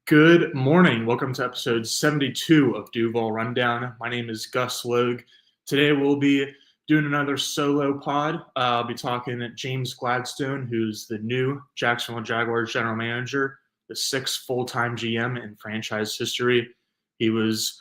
Good morning. Welcome to episode 72 of Duval Rundown. My name is Gus Logue. Today we'll be doing another solo pod. I'll be talking to James Gladstone, who's the new Jacksonville Jaguars general manager, the sixth full-time GM in franchise history. He was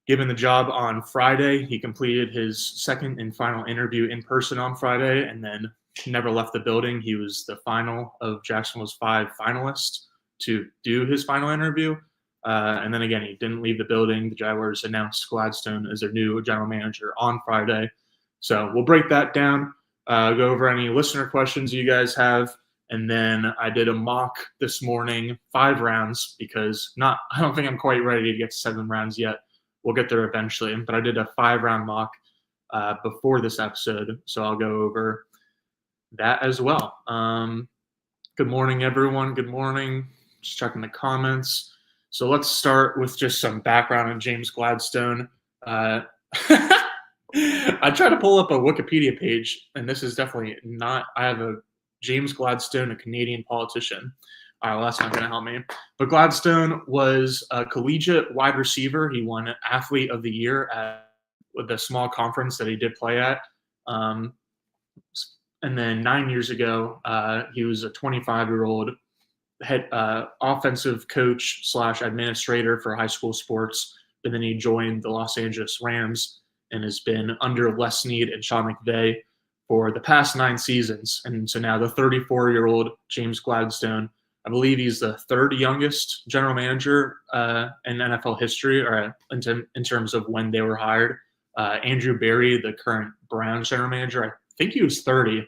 given the job on Friday. He completed his second and final interview in person on Friday and then never left the building. He was the final of Jacksonville's 5 finalists to do his final interview. And then again, he didn't leave the building. The Jaguars announced Gladstone as their new general manager on Friday. So we'll break that down, go over any listener questions you guys have. And then I did a mock this morning, 5 rounds, because I don't think I'm quite ready to get to 7 rounds yet. We'll get there eventually. But I did a 5-round mock before this episode. So I'll go over that as well. Good morning, everyone. Good morning. Just checking the comments. So let's start with just some background on James Gladstone. I tried to pull up a Wikipedia page, and this is definitely not. I have a James Gladstone, a Canadian politician. Well, that's not going to help me. But Gladstone was a collegiate wide receiver. He won Athlete of the Year at the small conference that he did play at. And then 9 years ago, he was a 25-year-old head offensive coach / administrator for high school sports. And then he joined the Los Angeles Rams and has been under Les Snead and Sean McVay for the past 9 seasons. And so now the 34-year-old James Gladstone, I believe he's the 3rd youngest general manager in NFL history, or in terms of when they were hired. Andrew Berry, the current Browns general manager, I think he was 30,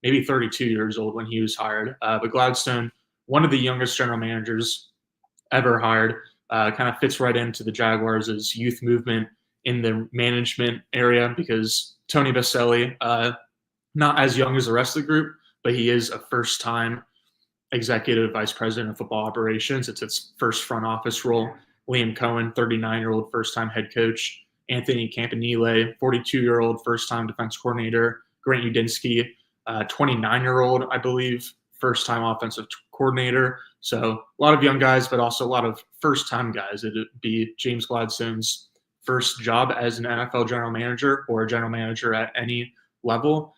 maybe 32 years old when he was hired. But Gladstone, one of the youngest general managers ever hired, kind of fits right into the Jaguars' youth movement in the management area because Tony Baselli, not as young as the rest of the group, but he is a first-time executive vice president of football operations. It's its first front office role. Liam Cohen, 39-year-old first-time head coach. Anthony Campanile, 42-year-old first-time defense coordinator. Grant Udinski, 29-year-old, I believe, first-time offensive coordinator. So a lot of young guys, but also a lot of first-time guys. It would be James Gladstone's first job as an NFL general manager or a general manager at any level.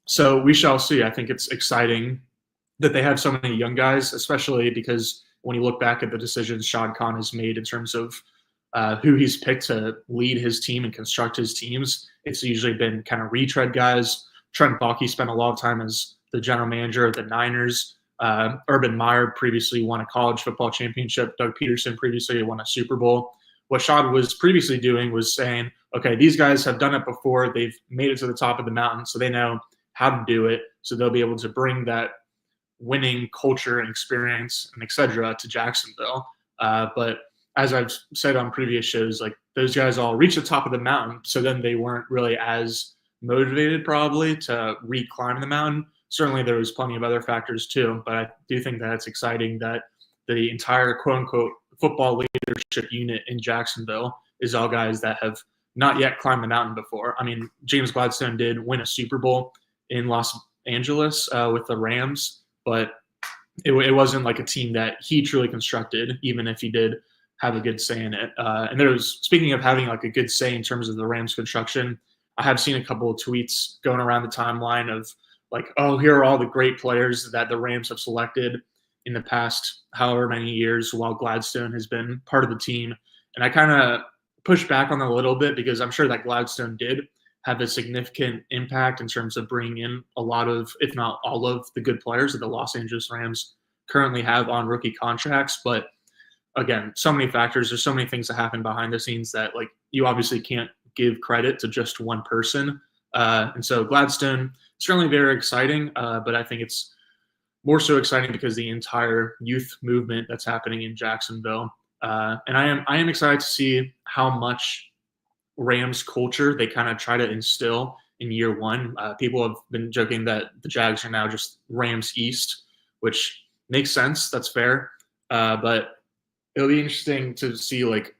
So we shall see. I think it's exciting that they have so many young guys, especially because when you look back at the decisions Shad Khan has made in terms of who he's picked to lead his team and construct his teams, it's usually been kind of retread guys. Trent Baalke spent a lot of time as the general manager of the Niners. Urban Meyer previously won a college football championship. Doug Peterson previously won a Super Bowl. What Shad was previously doing was saying, okay, these guys have done it before. They've made it to the top of the mountain, so they know how to do it. So they'll be able to bring that winning culture and experience and et cetera to Jacksonville. But as I've said on previous shows, like those guys all reached the top of the mountain. So then they weren't really as motivated probably to re-climb the mountain. Certainly there was plenty of other factors too, but I do think that it's exciting that the entire quote unquote football leadership unit in Jacksonville is all guys that have not yet climbed the mountain before. I mean, James Gladstone did win a Super Bowl in Los Angeles with the Rams, but it wasn't like a team that he truly constructed, even if he did have a good say in it. And there was, speaking of having like a good say in terms of the Rams construction, I have seen a couple of tweets going around the timeline of like, oh, here are all the great players that the Rams have selected in the past however many years while Gladstone has been part of the team. And I kind of pushed back on that a little bit because I'm sure that Gladstone did have a significant impact in terms of bringing in a lot of, if not all of, the good players that the Los Angeles Rams currently have on rookie contracts. But again, so many factors. There's so many things that happen behind the scenes that like you obviously can't give credit to just one person. And so Gladstone, certainly very exciting, but I think it's more so exciting because the entire youth movement that's happening in Jacksonville. And I am excited to see how much Rams culture they kind of try to instill in year one. People have been joking that the Jags are now just Rams East, which makes sense. That's fair. But it'll be interesting to see like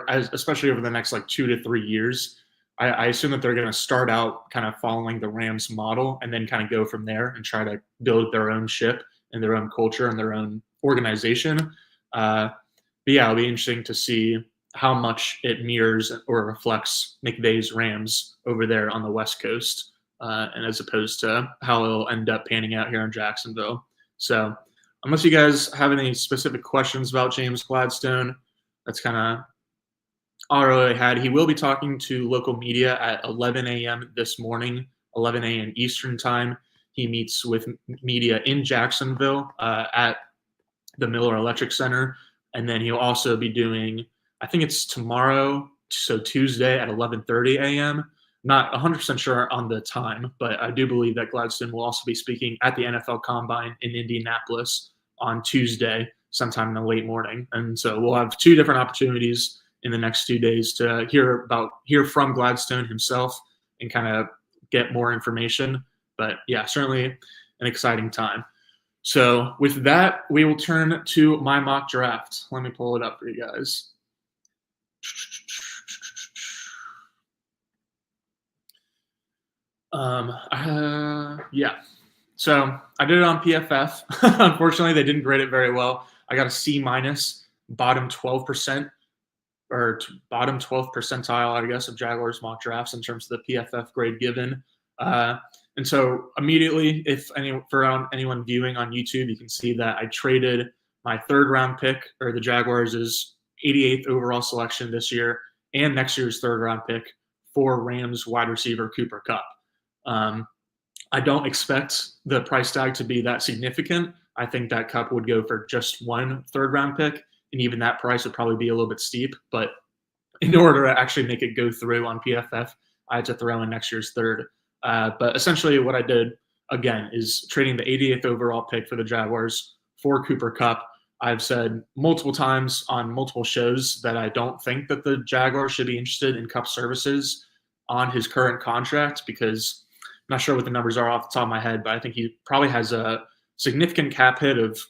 especially over the next like 2 to 3 years. I assume that they're going to start out kind of following the Rams model and then kind of go from there and try to build their own ship and their own culture and their own organization. But yeah, it'll be interesting to see how much it mirrors or reflects McVay's Rams over there on the West Coast, and as opposed to how it'll end up panning out here in Jacksonville. So unless you guys have any specific questions about James Gladstone, that's kind of all I really had. He will be talking to local media at 11 a.m. this morning, 11 a.m. Eastern time. He meets with media in Jacksonville at the Miller Electric Center. And then he'll also be doing, I think it's tomorrow, so Tuesday at 11:30 a.m. Not 100% sure on the time, but I do believe that Gladstone will also be speaking at the NFL Combine in Indianapolis on Tuesday, sometime in the late morning. And so we'll have two different opportunities in the next 2 days to hear from Gladstone himself and kind of get more information. But yeah, certainly an exciting time. So with that, we will turn to my mock draft. Let me pull it up for you guys. Yeah. So I did it on PFF. Unfortunately, they didn't grade it very well. I got a C minus, bottom 12%, or bottom 12th percentile, I guess, of Jaguars mock drafts in terms of the PFF grade given. And so immediately, for anyone viewing on YouTube, you can see that I traded my third-round pick, or the Jaguars' 88th overall selection this year, and next year's third-round pick for Rams wide receiver Cooper Kupp. I don't expect the price tag to be that significant. I think that Kupp would go for just one third-round pick, and even that price would probably be a little bit steep. But in order to actually make it go through on PFF, I had to throw in next year's third. But essentially what I did, again, is trading the 88th overall pick for the Jaguars for Cooper Kupp. I've said multiple times on multiple shows that I don't think that the Jaguars should be interested in Kupp services on his current contract, because I'm not sure what the numbers are off the top of my head, but I think he probably has a significant cap hit of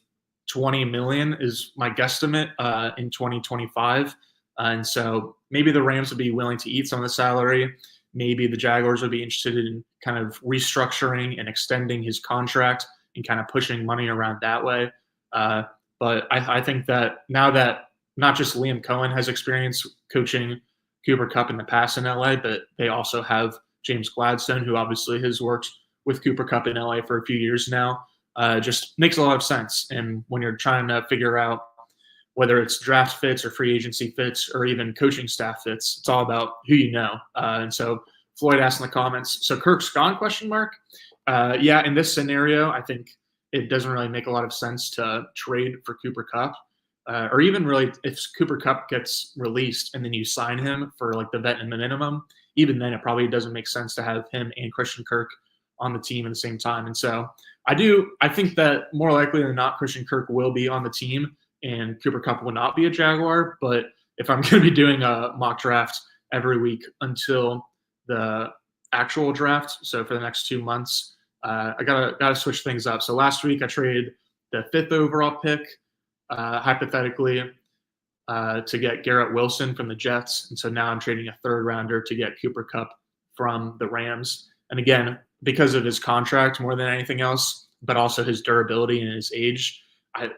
$20 million is my guesstimate in 2025. And so maybe the Rams would be willing to eat some of the salary. Maybe the Jaguars would be interested in kind of restructuring and extending his contract and kind of pushing money around that way. But I think that now that not just Liam Cohen has experience coaching Cooper Kupp in the past in LA, but they also have James Gladstone, who obviously has worked with Cooper Kupp in LA for a few years now, just makes a lot of sense. And when you're trying to figure out whether it's draft fits or free agency fits or even coaching staff fits, it's all about who you know. And so Floyd asked in the comments, so Kirk's gone, question mark? Yeah, in this scenario, I think it doesn't really make a lot of sense to trade for Cooper Kupp. Or even really if Cooper Kupp gets released and then you sign him for like the vet and the minimum, even then it probably doesn't make sense to have him and Christian Kirk on the team at the same time. And so I think that more likely than not, Christian Kirk will be on the team and Cooper Kupp will not be a Jaguar. But if I'm going to be doing a mock draft every week until the actual draft, so for the next 2 months, I gotta switch things up. So last week I traded the 5th overall pick, hypothetically, to get Garrett Wilson from the Jets. And so now I'm trading a third rounder to get Cooper Kupp from the Rams. And again, because of his contract more than anything else, but also his durability and his age, it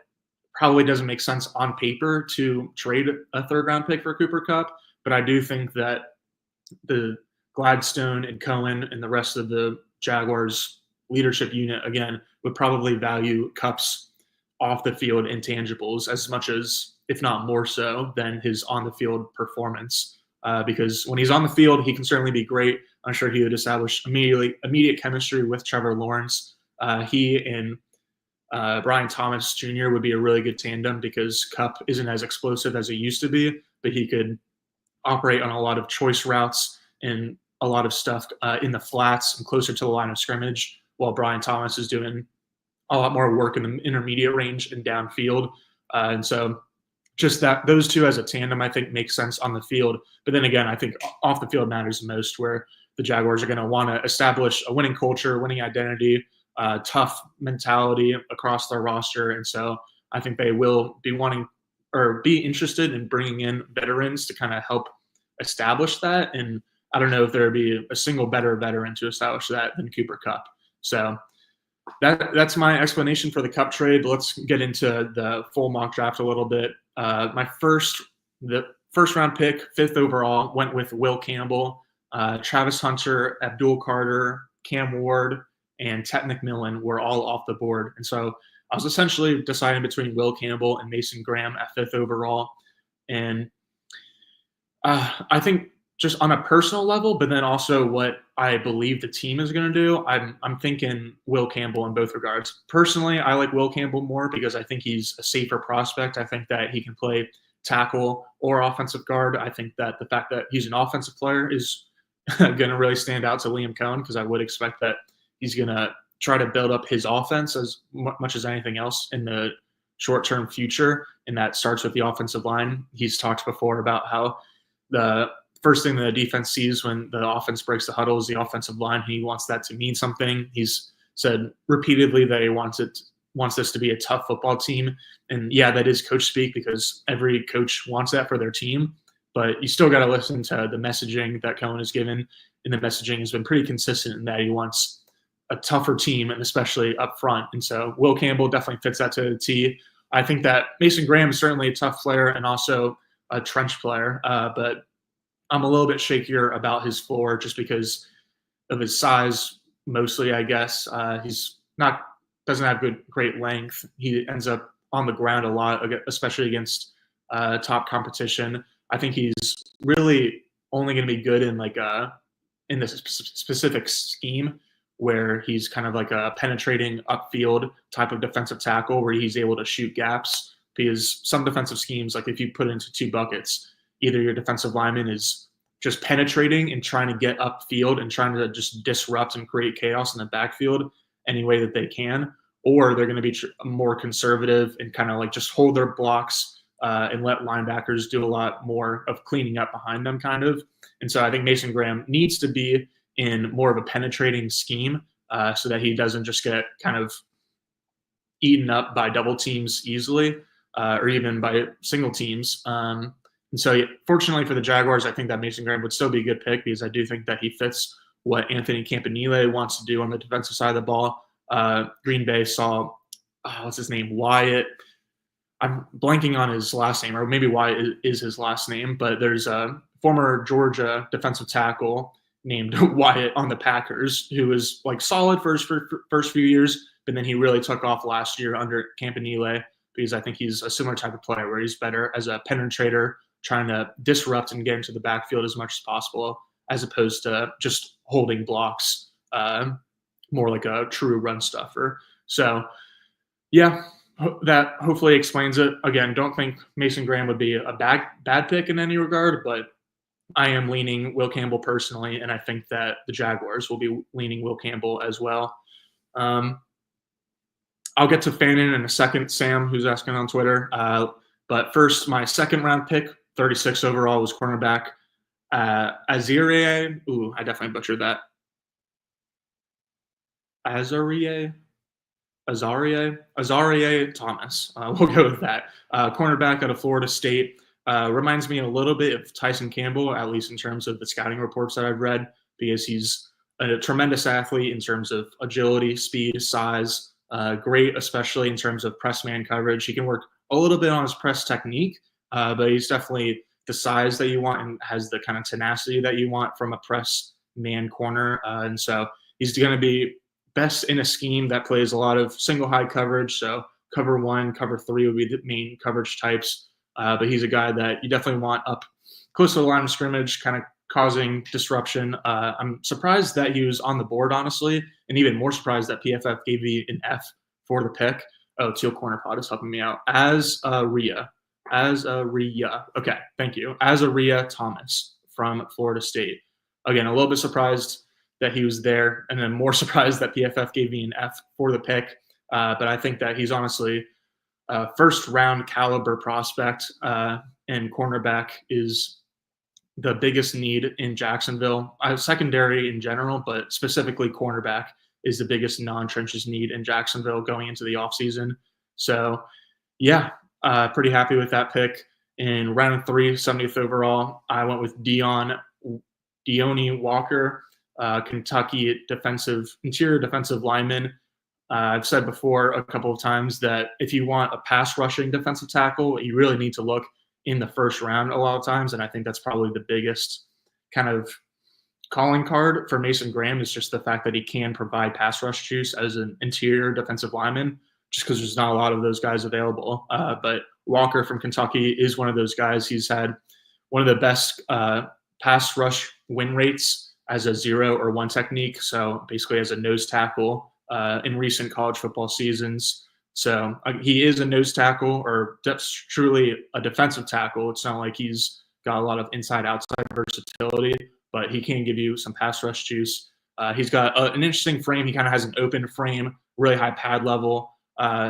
probably doesn't make sense on paper to trade a third round pick for Cooper Kupp. But I do think that the Gladstone and Cohen and the rest of the Jaguars leadership unit, again, would probably value Kupp's off the field intangibles as much as, if not more so, than his on the field performance. Because when he's on the field, he can certainly be great. I'm sure he would establish immediate chemistry with Trevor Lawrence. He and Brian Thomas Jr. would be a really good tandem because Kupp isn't as explosive as he used to be, but he could operate on a lot of choice routes and a lot of stuff in the flats and closer to the line of scrimmage, while Brian Thomas is doing a lot more work in the intermediate range and downfield. And so just that those two as a tandem, I think, makes sense on the field. But then again, I think off the field matters the most, where the Jaguars are going to want to establish a winning culture, winning identity, tough mentality across their roster. And so I think they will be wanting or be interested in bringing in veterans to kind of help establish that. And I don't know if there would be a single better veteran to establish that than Cooper Kupp. So that's my explanation for the Kupp trade. Let's get into the full mock draft a little bit. The first round pick, 5th overall, went with Will Campbell, Travis Hunter, Abdul Carter, Cam Ward, and Ted McMillan were all off the board. And so I was essentially deciding between Will Campbell and Mason Graham at 5th overall. And I think just on a personal level, but then also what I believe the team is going to do, I'm thinking Will Campbell in both regards. Personally, I like Will Campbell more because I think he's a safer prospect. I think that he can play tackle or offensive guard. I think that the fact that he's an offensive player is going to really stand out to Liam Cohen, because I would expect that he's going to try to build up his offense as much as anything else in the short-term future, and that starts with the offensive line. He's talked before about how the first thing the defense sees when the offense breaks the huddle is the offensive line. He wants that to mean something. He's said repeatedly that he wants this to be a tough football team. And yeah, that is coach speak, because every coach wants that for their team. But you still got to listen to the messaging that Cohen has given. And the messaging has been pretty consistent in that he wants a tougher team, and especially up front. And so Will Campbell definitely fits that to the T. I think that Mason Graham is certainly a tough player and also a trench player, but I'm a little bit shakier about his floor just because of his size, mostly, I guess. He's doesn't have great length. He ends up on the ground a lot, especially against top competition. I think he's really only going to be good in in this specific scheme where he's kind of like a penetrating upfield type of defensive tackle where he's able to shoot gaps. Because some defensive schemes, like if you put it into 2 buckets, either your defensive lineman is just penetrating and trying to get upfield and trying to just disrupt and create chaos in the backfield any way that they can, or they're going to be more conservative and kind of like just hold their blocks and let linebackers do a lot more of cleaning up behind them, kind of. And so I think Mason Graham needs to be in more of a penetrating scheme so that he doesn't just get kind of eaten up by double teams easily. Or even by single teams. And so fortunately for the Jaguars, I think that Mason Graham would still be a good pick, because I do think that he fits what Anthony Campanile wants to do on the defensive side of the ball. Green Bay saw, what's his name, Wyatt. I'm blanking on his last name, or maybe Wyatt is his last name, but there's a former Georgia defensive tackle named Wyatt on the Packers who was like solid for his first few years, but then he really took off last year under Campanile, because I think he's a similar type of player where he's better as a penetrator, trying to disrupt and get into the backfield as much as possible, as opposed to just holding blocks, more like a true run stuffer. So, yeah, that hopefully explains it. Again, don't think Mason Graham would be a bad pick in any regard, but I am leaning Will Campbell personally, and I think that the Jaguars will be leaning Will Campbell as well. I'll get to Fannin in a second, Sam, who's asking on Twitter. But first, my second round pick, 36 overall, was cornerback Azarie. Ooh, I definitely butchered that. Azarie Thomas. We'll go with that. Cornerback out of Florida State. Reminds me a little bit of Tyson Campbell, at least in terms of the scouting reports that I've read, because he's a tremendous athlete in terms of agility, speed, size. Great, especially in terms of press man coverage. He can work a little bit on his press technique, but he's definitely the size that you want and has the kind of tenacity that you want from a press man corner. And so he's going to be best in a scheme that plays a lot of single high coverage. So cover 1, cover 3 would be the main coverage types. But he's a guy that you definitely want up close to the line of scrimmage, kind of causing disruption. I'm surprised that he was on the board, honestly, and even more surprised that PFF gave me an F for the pick. Oh, Teal Corner Pod is helping me out. Azarie. Okay, thank you. Azarie Thomas from Florida State. Again, a little bit surprised that he was there, and then more surprised that PFF gave me an F for the pick. But I think that he's honestly a first-round caliber prospect, and cornerback is the biggest need in Jacksonville. Secondary in general, but specifically cornerback is the biggest non-trenches need in Jacksonville going into the offseason. So, yeah, pretty happy with that pick. In round 3, 70th overall, I went with Deone Walker, Kentucky interior defensive lineman. I've said before a couple of times that if you want a pass rushing defensive tackle, you really need to look in the first round a lot of times. And I think that's probably the biggest kind of calling card for Mason Graham is just the fact that he can provide pass rush juice as an interior defensive lineman, just because there's not a lot of those guys available. But Walker from Kentucky is one of those guys. He's had one of the best pass rush win rates as a 0 or 1 technique. So basically as a nose tackle in recent college football seasons. So he is a nose tackle, or that's truly a defensive tackle. It's not like he's got a lot of inside-outside versatility, but he can give you some pass rush juice. He's got an interesting frame. He kind of has an open frame, really high pad level.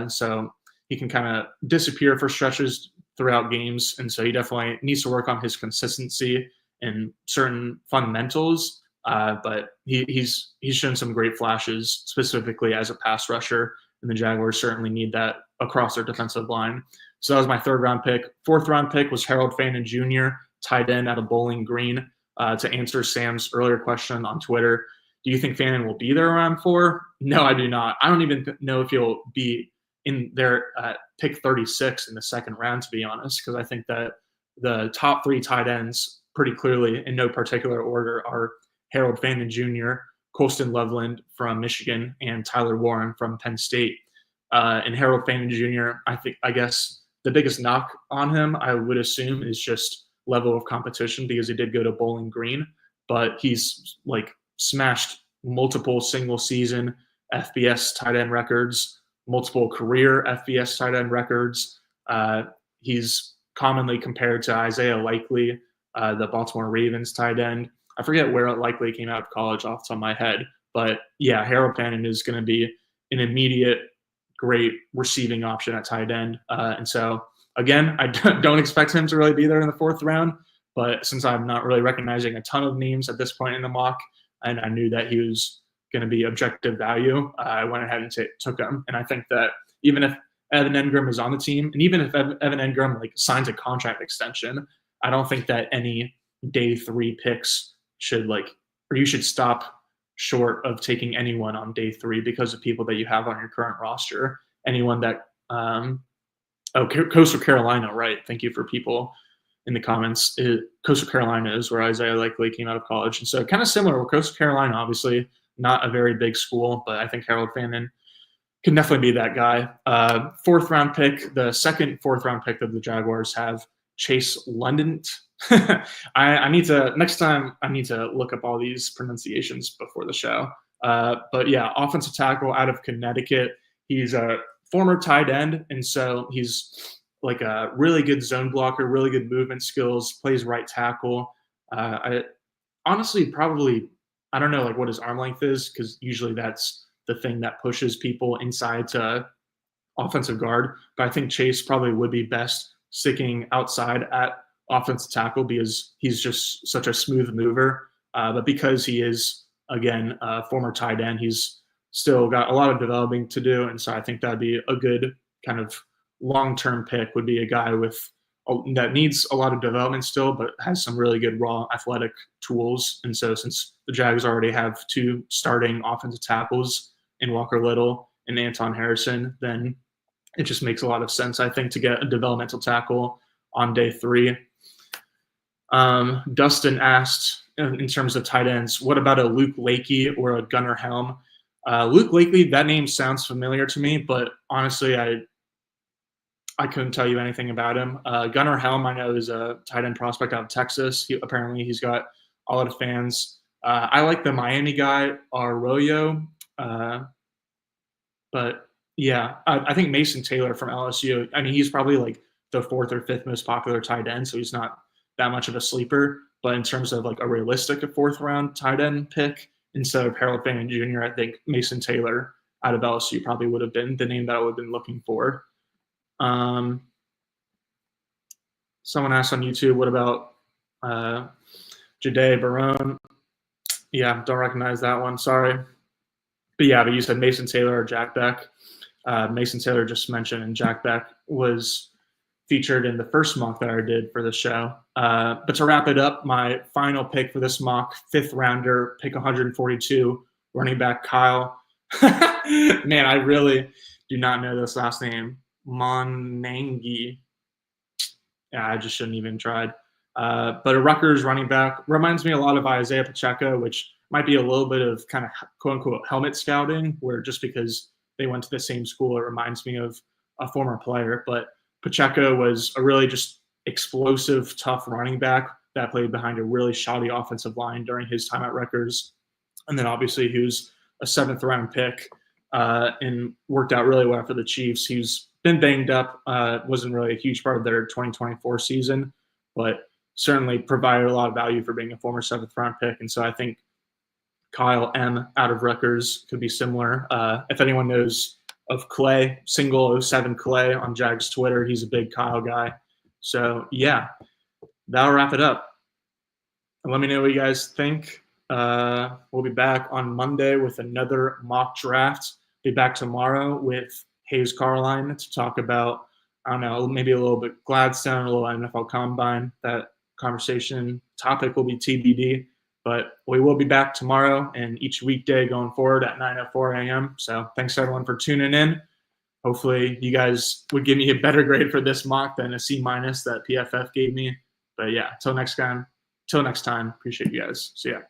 So he can kind of disappear for stretches throughout games. And so he definitely needs to work on his consistency and certain fundamentals. But he's shown some great flashes, specifically as a pass rusher. And the Jaguars certainly need that across their defensive line. So that was my 3rd round pick. 4th round pick was Harold Fannin Jr., tight end out of Bowling Green. To answer Sam's earlier question on Twitter, do you think Fannin will be there around 4? No, I do not. I don't even know if he'll be in there at pick 36 in the 2nd round, to be honest, because I think that the top 3 tight ends, pretty clearly in no particular order, are Harold Fannin Jr., Colston Loveland from Michigan, and Tyler Warren from Penn State. And Harold Fannin Jr., I guess the biggest knock on him, I would assume, is just level of competition, because he did go to Bowling Green, but he's like smashed multiple single season FBS tight end records, multiple career FBS tight end records. He's commonly compared to Isaiah Likely, the Baltimore Ravens tight end. I forget where Likely came out of college off the top of my head, but yeah, Harold Fannin is going to be an immediate great receiving option at tight end. And so again, I don't expect him to really be there in the 4th round, but since I'm not really recognizing a ton of names at this point in the mock, and I knew that he was going to be objective value, I went ahead and took him. And I think that even if Evan Engram is on the team, and even if Evan Engram signs a contract extension, I don't think that any day 3 picks should or you should stop short of taking anyone on day 3 because of people that you have on your current roster. Anyone that Coastal Carolina, right? Thank you for people in the comments. Coastal Carolina is where Isaiah Likely came out of college. And so kind of similar with Coastal Carolina, obviously not a very big school, but I think Harold Fannin can definitely be that guy. 4th round pick, the 2nd 4th round pick that the Jaguars have, Chase London. I need to, next time I need to look up all these pronunciations before the show. But yeah, offensive tackle out of Connecticut. He's a former tight end, and so he's like a really good zone blocker, really good movement skills, plays right tackle. I honestly probably, I don't know what his arm length is, because usually that's the thing that pushes people inside to offensive guard. But I think Chase probably would be best sticking outside at offensive tackle because he's just such a smooth mover. But because he is, again, a former tight end, he's still got a lot of developing to do. And so I think that'd be a good kind of long-term pick, would be a guy that needs a lot of development still, but has some really good raw athletic tools. And so since the Jags already have 2 starting offensive tackles in Walker Little and Anton Harrison, then it just makes a lot of sense, I think, to get a developmental tackle on day 3. Dustin asked, in terms of tight ends, what about a Luke Lakey or a Gunnar Helm? Luke Lakey, that name sounds familiar to me, but honestly, I couldn't tell you anything about him. Gunnar Helm, I know, is a tight end prospect out of Texas. Apparently, he's got a lot of fans. I like the Miami guy, Arroyo. But yeah, I think Mason Taylor from LSU, I mean, he's probably the 4th or 5th most popular tight end, so he's not that much of a sleeper. But in terms of a realistic 4th round tight end pick, instead of Harold Fannin Jr., I think Mason Taylor out of LSU probably would have been the name that I would have been looking for. Someone asked on YouTube, what about Jade Barone? Yeah, don't recognize that one. Sorry. But you said Mason Taylor or Jack Beck. Mason Taylor just mentioned, and Jack Beck was featured in the first mock that I did for the show. But to wrap it up, my final pick for this mock, 5th rounder, pick 142, running back Kyle Man, I really do not know this last name. Monangi. Yeah, I just shouldn't even tried. But a Rutgers running back reminds me a lot of Isaiah Pacheco, which might be a little bit of kind of quote unquote helmet scouting, where just because they went to the same school, it reminds me of a former player. But Pacheco was a really just explosive, tough running back that played behind a really shoddy offensive line during his time at Rutgers. And then obviously he was a 7th-round pick and worked out really well for the Chiefs. He's been banged up, wasn't really a huge part of their 2024 season, but certainly provided a lot of value for being a former 7th-round pick. And so I think Kyle M. out of Rutgers could be similar. If anyone knows of Clay, single 07 Clay on Jags Twitter, he's a big Kyle guy. So, yeah, that'll wrap it up. And let me know what you guys think. We'll be back on Monday with another mock draft. Be back tomorrow with Hayes Carline to talk about, I don't know, maybe a little bit Gladstone, a little NFL Combine. That conversation topic will be TBD. But we will be back tomorrow and each weekday going forward at 9:04 a.m. So thanks everyone for tuning in. Hopefully you guys would give me a better grade for this mock than a C- that PFF gave me. But yeah, till next time, appreciate you guys. See ya.